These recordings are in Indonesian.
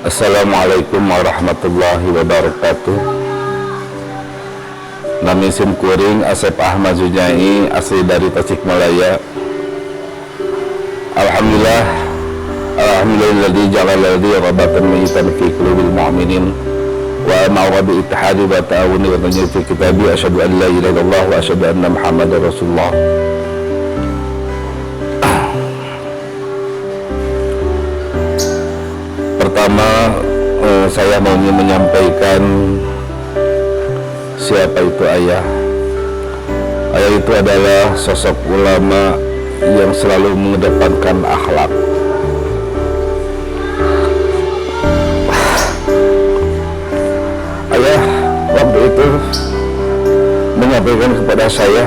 Assalamualaikum warahmatullahi wabarakatuh. Nami sim kuring Asep Ahmad Zujai, asli dari Tasikmalaya. Alhamdulillah, alhamdulilladzi ja'ala ladzi rabatan mayitan fi qulubil mu'minin wa amara bi ittihadi wa ta'awuni wa tanjil fi kitabi asyhadu an la ilaha illallah wa asyhadu anna muhammadar rasulullah. Pertama, saya mau menyampaikan siapa itu ayah. Ayah itu adalah sosok ulama yang selalu mengedepankan akhlak. Ayah waktu itu menyampaikan kepada saya,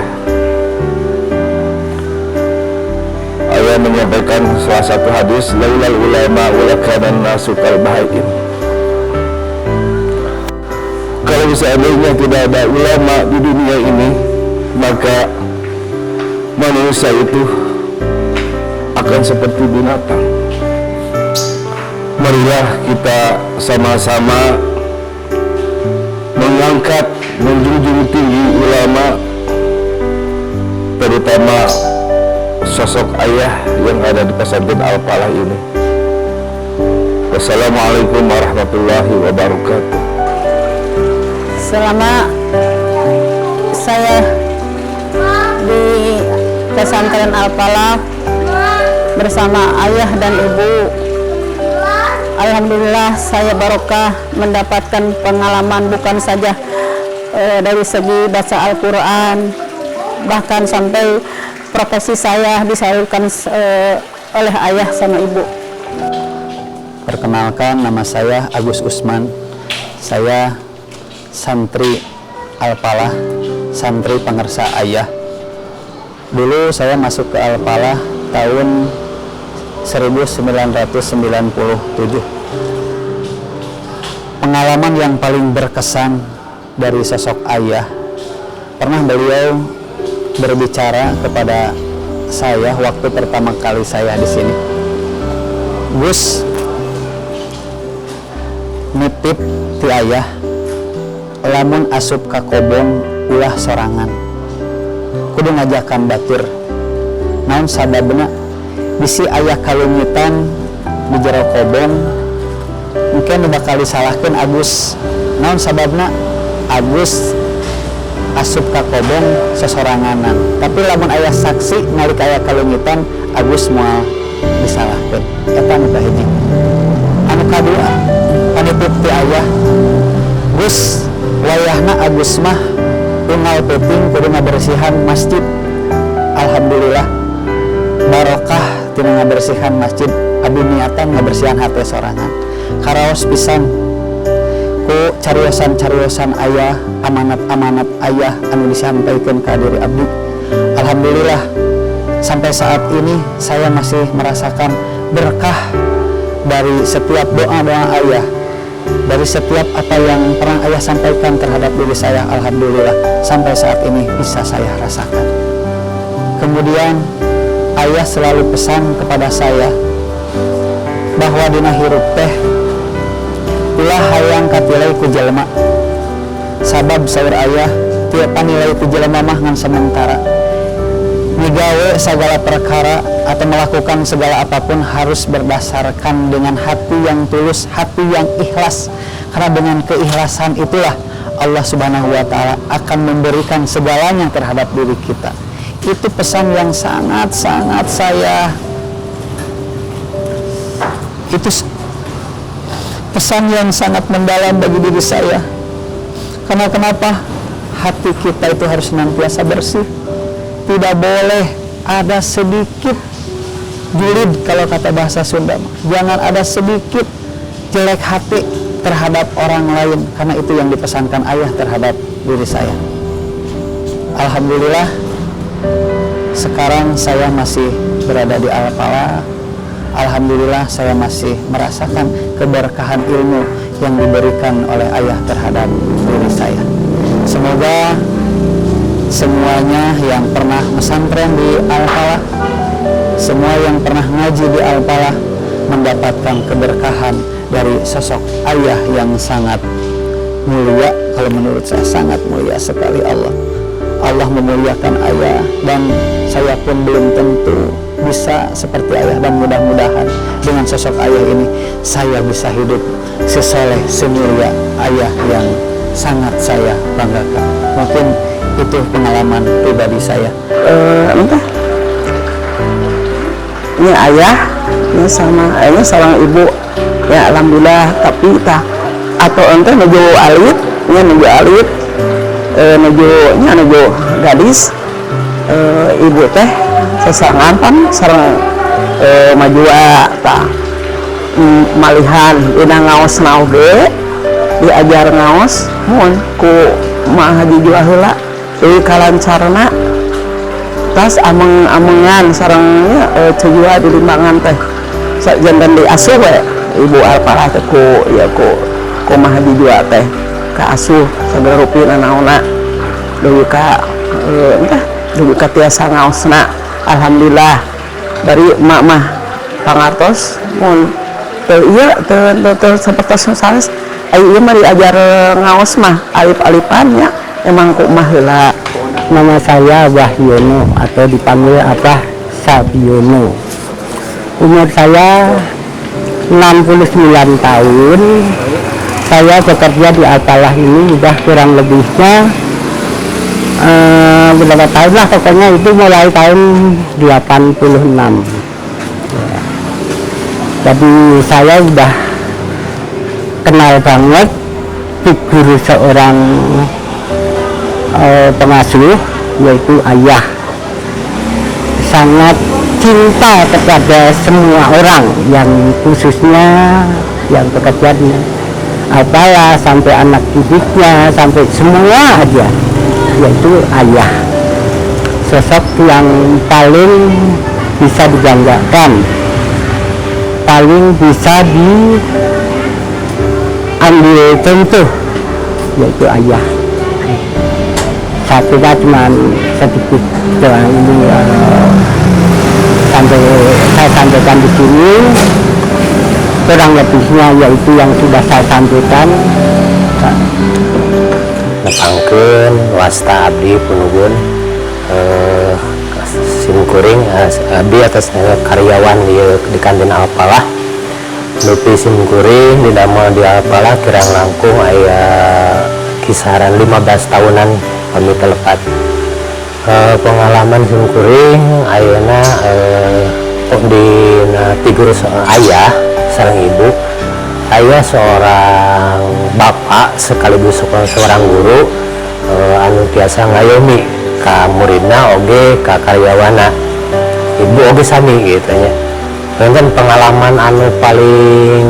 ayah menyampaikan salah satu hadis, laulal ulama walakanan nasu kal bahaim. Kalau seandainya tidak ada ulama di dunia ini, maka manusia itu akan seperti binatang. Marilah kita sama-sama mengangkat, menjunjung tinggi ulama, terutama sosok ayah yang ada di pesantren Al-Falah ini. Wassalamualaikum warahmatullahi wabarakatuh. Selama saya di pesantren Al-Falah bersama ayah dan ibu, alhamdulillah saya barokah mendapatkan pengalaman bukan saja dari segi baca Al-Quran, bahkan sampai profesi saya disalurkan oleh ayah sama ibu. Perkenalkan, nama saya Agus Usman. Saya santri Al-Falah, santri pengersa ayah. Dulu saya masuk ke Al-Falah tahun 1997. Pengalaman yang paling berkesan dari sosok ayah, pernah beliau berbicara kepada saya waktu pertama kali saya di sini. Gus, nitip ti ayah, lamun asup ka kobong ulah sorangan, kudu ngajakan batur. Naon sababna? Bisi ayah kalungitan di jero kobong, mungkin bakal disalahkan Agus. Naon sababna? Agus asup ka kobong sesoranganan, tapi lamun ayah saksi nalika aya kalungitan, Agus moal disalahkan. Eta nu kahiji. Anu kadua, panitip ti ayah, Gus, wayahna Agus mah unggal peuting kudu ngabersihan masjid. Alhamdulillah barokah tina ngabersihan masjid, abdi niatan ngabersihan hate sorangan. Karaos pisan ku cariosan-cariosan ayah, amanat-amanat ayah anu disampaikan ka diri abdi. Alhamdulillah sampai saat ini saya masih merasakan berkah dari setiap doa-doa ayah, dari setiap apa yang pernah ayah sampaikan terhadap diri saya. Alhamdulillah sampai saat ini bisa saya rasakan. Kemudian ayah selalu pesan kepada saya bahwa dina hirup teh ulah hayang katilai ku jelema, sabab saur ayah tiap panilai ku jelema mah ngan sementara. Migawe segala perkara atau melakukan segala apapun harus berdasarkan dengan hati yang tulus, hati yang ikhlas, karena dengan keikhlasan itulah Allah Subhanahu wa Ta'ala akan memberikan segalanya terhadap diri kita. Itu pesan yang sangat-sangat saya, itu pesan yang sangat mendalam bagi diri saya. Karena kenapa? Hati kita itu harus senantiasa bersih. Tidak boleh ada sedikit julid, kalau kata bahasa Sunda. Jangan ada sedikit jelek hati terhadap orang lain, karena itu yang dipesankan ayah terhadap diri saya. Alhamdulillah sekarang saya masih berada di Al-Falah. Alhamdulillah saya masih merasakan keberkahan ilmu yang diberikan oleh ayah terhadap diri saya. Semoga semuanya yang pernah pesantren di Al-Falah, semua yang pernah ngaji di Al-Falah mendapatkan keberkahan dari sosok ayah yang sangat mulia. Kalau menurut saya sangat mulia sekali. Allah memuliakan ayah, dan saya pun belum tentu bisa seperti ayah, dan mudah-mudahan dengan sosok ayah ini saya bisa hidup sesoleh semulia ayah yang sangat saya banggakan. Mungkin itu pengalaman pribadi saya. Entah ini ayah, ini sama ini seorang ibu ya, alhamdulillah. Tapi tak atau entah nuju alit, ini nuju alit, nuju gadis, ibu teh sesangan pan sareng majua tak malihan ina ngaos nauge diajar ngaos mun ku mah haji jua heula teu kalancarna tas ameng-amengan sareng cejua di limbangan teh sajanten diasuh we ibu alparah teh ku mah haji jua teh ka asuh sabaraha rupina naonna deui ka entah deui ka tiasa ngaosna. Alhamdulillah dari emak mah pangartos mun teu ieu teu sapertos sales ieu mah diajar ngaos mah alip-alipannya emang ku mah heula. Nama saya Wahyono atau dipanggil Abah Sabiono. Umur saya 69 tahun. Saya bekerja di Alpalah ini udah kurang lebihnya berapa tahun lah, pokoknya itu mulai tahun 86 ya. Jadi saya udah kenal banget figur seorang pengasuh, yaitu ayah. Sangat cinta kepada semua orang, yang khususnya yang bekerja di Alpalah, sampai anak didiknya, sampai semua aja, yaitu ayah. Sosok yang paling bisa dibanggakan, paling bisa diambil contoh, yaitu ayah. Saya kira cuma sedikit doang ini sampai saya sampaikan di sini. Kurang lebihnya yaitu yang sudah saya sampaikan. Nepangkeun wasta abdi punuhun simkuring abdi atas karyawan di kantin Alpalah. Dupi simkuring didamel di Alpalah kirang langkung aya kisaran 15 tahunan kami telepat. Pengalaman simkuring ayeuna di figur ayah sareng ibu. Ayah seorang bapak sekaligus seorang guru anu biasa ngayomi ka muridna oge ka karyawana. Ibu oge sami gitu nya. Panten pengalaman anu paling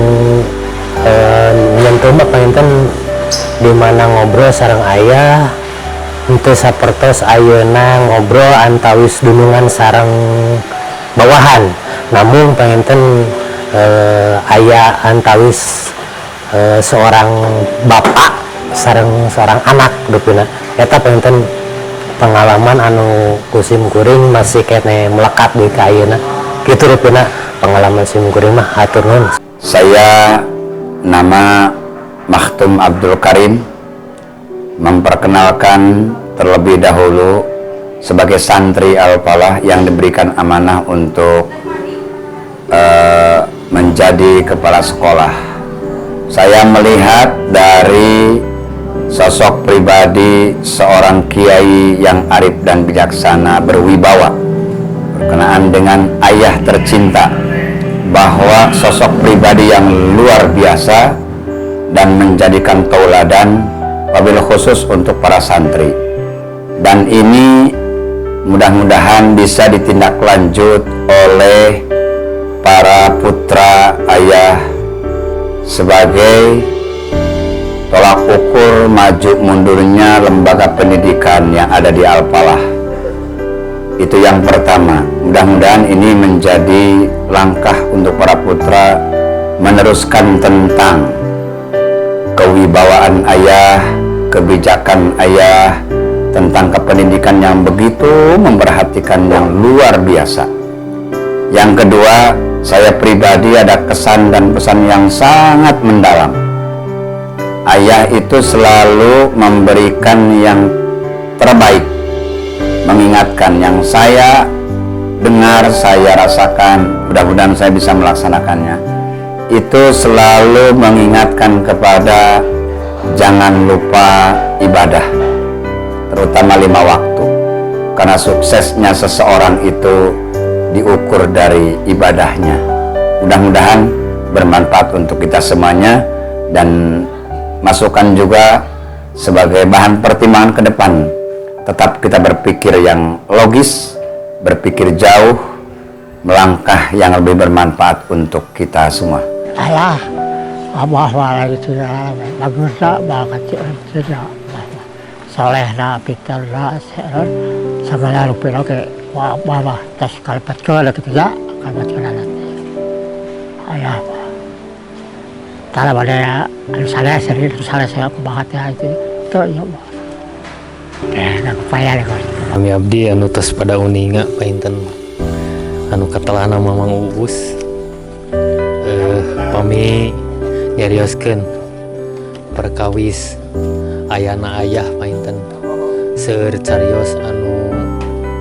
nyentuh mah panten di mana ngobrol sareng ayah henteu sapertos ayeuna ngobrol antawis dunungan sareng bawahan. Namun panten ayah antawis seorang bapak sareng seorang anak dupina eta panten pengalaman anu kusim kuring masih kene melekat di kayeuna kitu dupina pengalaman sim kuring mah hatur nuhun. Saya nama Makhtum Abdul Karim, memperkenalkan terlebih dahulu sebagai santri Alpalah yang diberikan amanah untuk menjadi kepala sekolah. Saya melihat dari sosok pribadi seorang kiai yang arif dan bijaksana, berwibawa, berkenaan dengan ayah tercinta, bahwa sosok pribadi yang luar biasa dan menjadikan tauladan wabil khusus untuk para santri. Dan ini mudah-mudahan bisa ditindaklanjut oleh para putra ayah sebagai tolak ukur maju mundurnya lembaga pendidikan yang ada di Alpalah. Itu yang pertama. Mudah-mudahan ini menjadi langkah untuk para putra meneruskan tentang kewibawaan ayah, kebijakan ayah, tentang kependidikan yang begitu memperhatikan yang luar biasa. Yang kedua, saya pribadi ada kesan dan pesan yang sangat mendalam. Ayah itu selalu memberikan yang terbaik, mengingatkan yang saya dengar, saya rasakan, mudah-mudahan saya bisa melaksanakannya. Itu selalu mengingatkan kepada jangan lupa ibadah, terutama 5 waktu. Karena suksesnya seseorang itu diukur dari ibadahnya. Mudah-mudahan bermanfaat untuk kita semuanya dan masukan juga sebagai bahan pertimbangan ke depan. Tetap kita berpikir yang logis, berpikir jauh, melangkah yang lebih bermanfaat untuk kita semua. Ayah, abah wala itu ya, bagus dah, bakat itu dah, soleh dah, pintar dah, sehat, segala rupiah ke, wah, bah, tas kalpat ke ada ketiga, kalpat ke ada. Ayah, kalau ada saya sendiri, saya kebahagiaan itu ya, nak upaya deh kau. Kami abdi anu tos pada uninga painten anu katelana Mamang Uus pami nyarioskeun perkawis ayana ayah painten seueur carios anu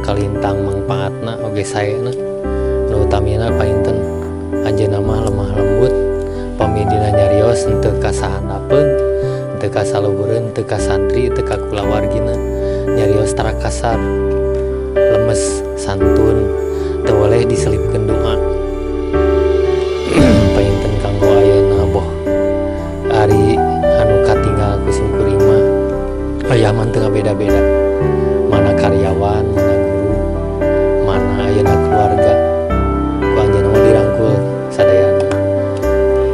kalintang mangpaatna oge saena nu utamina painten anjeunna mah lemah lembut pami dina nyarios henteu ka sahandapeun teu ka saluhureun teu ka santri teu ka kulawargina nyarios tara kasar lemes santun teu boleh diselipkeun doa painten kanggo ayeuna boh ari anu katinggal ku simkuring mah aya mah teu beda-beda mana karyawan mana guru mana ayeuna keluarga ku anjeunna mah dirangkul sadayana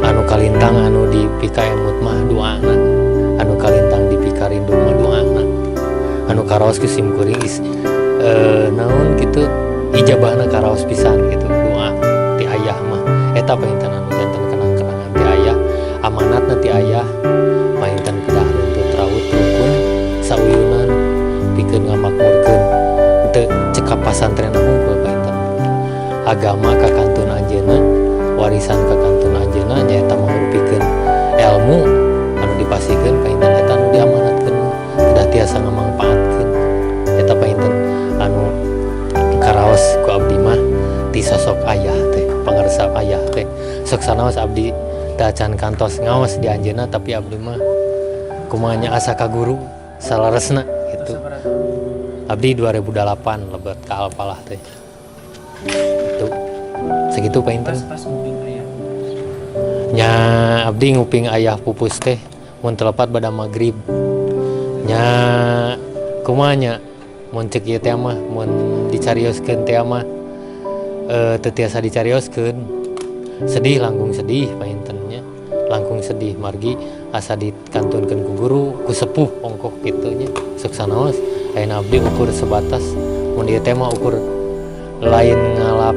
anu kalintang anu dipikaemut mah doana anu kalintang dipikarindu mah doana anu karaos ke simkuring naon gitu ijabahna karaos pisan gitu doa ti ayah mah eta painten anu janten kenang-kenangan ti ayah amanatna ti ayah painten kedah runtut raut rukun sauyunan pikeun ngamakmurkeun teu cekap pasantren hungkul painten agama ka kantun anjeunna warisan ka kantun anjeunna nyaeta mangrupikeun ilmu anu dipasikeun painten eta anu diamanatkeun kedah tiasa ngamangpaatkeun eta painten anu karaos ku abdi mah ti sosok ayah teh pangaresep ayah teh sok sanaos abdi teu acan kantos ngaos di anjeunna tapi abdi mah kumaha nya asa ka guru salaresna gitu abdi 2008 lebet ka Alpalah teh itu segitu painten nya abdi nguping ayah pupus teh mun telepat bada magrib nya kumaha nya mun ceuk ieu teh mah mun dicarioskeun teh mah teu tiasa dicarioskeun sedih langkung sedih painten nya langkung sedih margi asa dikantunkeun ku guru ku sepuh ongkoh kitu nya sok sanaos ayeuna abdi ukur sebatas mun ieu teh mah ukur lain ngalap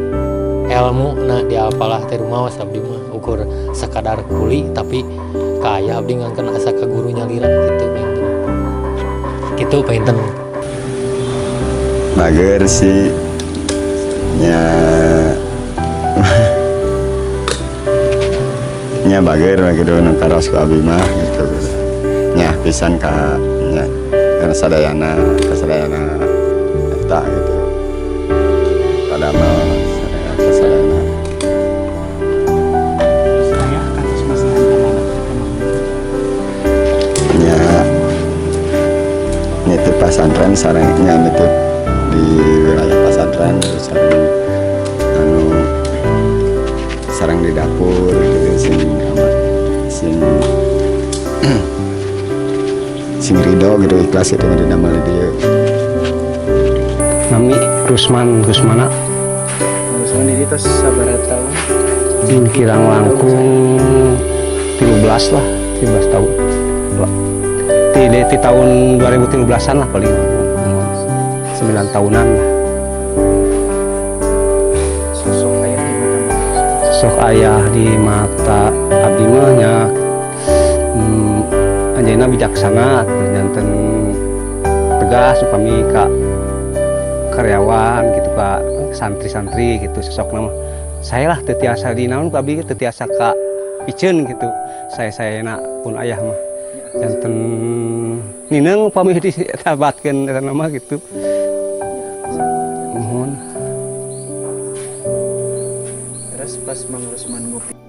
ilmu na di Alpalah teh rumaos abdi mah ukur sakadar kuli tapi ka aya abdi ngangkeun asa ka guru nyalira kitu painten kitu painten mager sih nya nya bager nang karaos ku abdi mah gitu nya pisan ka nya kana sadayana eta gitu kada mah sadayana Saya kados masihan amanat nya nitip pasantren sareng nya nitip di wilayah pasantren sareng anu sareng di dapur gitu sing ridho gitu ikhlas itu di nama dia Nami Rusmana Rusman ini tos sabaraha tahun kirang langkung 13 lah 13 tahun di tahun 2013an lah paling 9 tahunan lah sosok ayah di mata abdi mah nya anjeunna bijaksana janten tegas upami ka karyawan gitu ka santri-santri gitu sosokna mah saya lah tetiasa dinaun abi tetiasa ka iceun gitu saya nak pun ayah mah janten nineng pamih ditabatkeun eta mah gitu mohon. Terus pas Mang Rusman ngopi